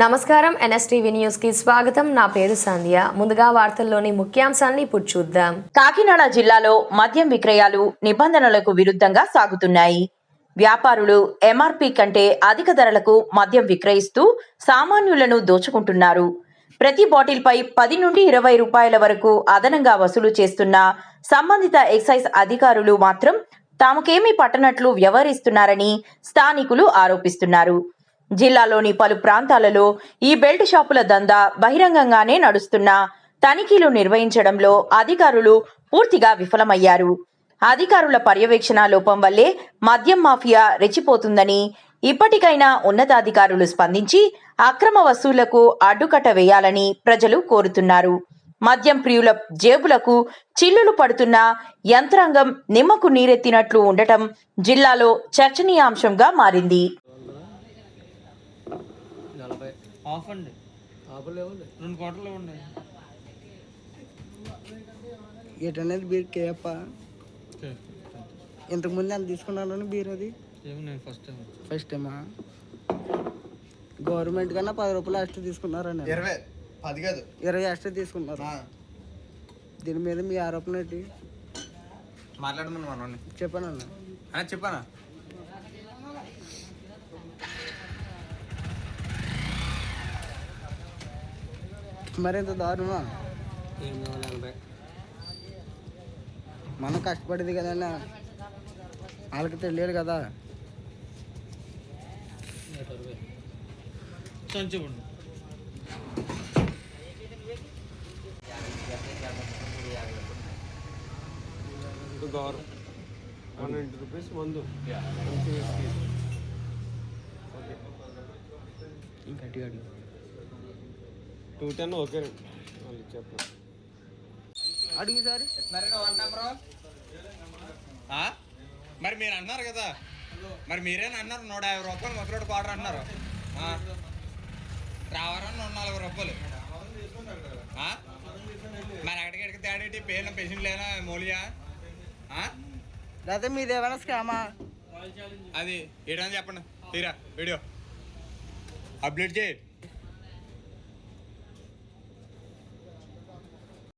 నమస్కారం NSTV news కి స్వాగతం. నా పేరు సంధ్య. ముందుగా వార్తల్లోని ముఖ్యాంశాలను ఇప్పుడు చూద్దాం. కాకినాడ జిల్లాలో మద్యం విక్రయాలు నిబంధనలకు విరుద్ధంగా సాగుతున్నాయి. వ్యాపారులు ఎంఆర్పీ కంటే అధిక ధరలకు మద్యం విక్రయిస్తూ సామాన్యులను దోచుకుంటున్నారు. ప్రతి బాటిల్పై 10 నుండి 20 రూపాయల వరకు అదనంగా వసూలు చేస్తున్న సంబంధిత ఎక్సైజ్ అధికారులు మాత్రం తాముకేమీ పట్టనట్లు వ్యవహరిస్తున్నారని స్థానికులు ఆరోపిస్తున్నారు. జిల్లాలోని పలు ప్రాంతాలలో ఈ బెల్ట్ షాపుల దందా బహిరంగంగానే నడుస్తున్నా తనిఖీలు నిర్వహించడంలో అధికారులు పూర్తిగా విఫలమయ్యారు. అధికారుల పర్యవేక్షణ లోపం వల్లే మద్యం మాఫియా రెచ్చిపోతుందని ఇప్పటికైనా ఉన్నతాధికారులు స్పందించి అక్రమ వసూళ్లకు అడ్డుకట్ట వేయాలని ప్రజలు కోరుతున్నారు. మద్యం ప్రియుల జేబులకు చిల్లులు పడుతున్న యంత్రాంగం నిమ్మకు నీరెత్తినట్లు ఉండటం జిల్లాలో చర్చనీయాంశంగా మారింది. ఆఫ్ అండి, రెండు కోటలు ఉండే ఏటనేది బీర్ కేప ఇంతకుముందు ఎంత తీసుకున్నాను బీర్ అది ఫస్ట్ టైమా గవర్నమెంట్ కన్నా 10 రూపాయలు ఎక్స్ట్రా తీసుకున్నారని 20 ఎక్స్ట్రా తీసుకున్నారు. దీని మీద మీ ఆరోపణ ఏంటి? మాట్లాడమని చెప్పానా మరింత దారుణమా? మనం కష్టపడేది కదన్నా, వాళ్ళకి తెలియదు కదా. రూపీస్ ముందు ఇంకా 210 ఓకే చెప్పు. అడుగు సార్. మరి మీరు అన్నారు కదా, మరి మీరేనా అన్నారు 150 రూపాయలు మొదటి క్వార్టర్ అంటున్నారు. రావారని 140 రూపాయలు. మరి ఎక్కడికి తేడేటి పేర్ల పేషెంట్ లేనా మోలియా? లేదా మీదేమైనా స్కామా? అది ఏంటని చెప్పండి. తీరా వీడియో అప్డేట్ చేయి.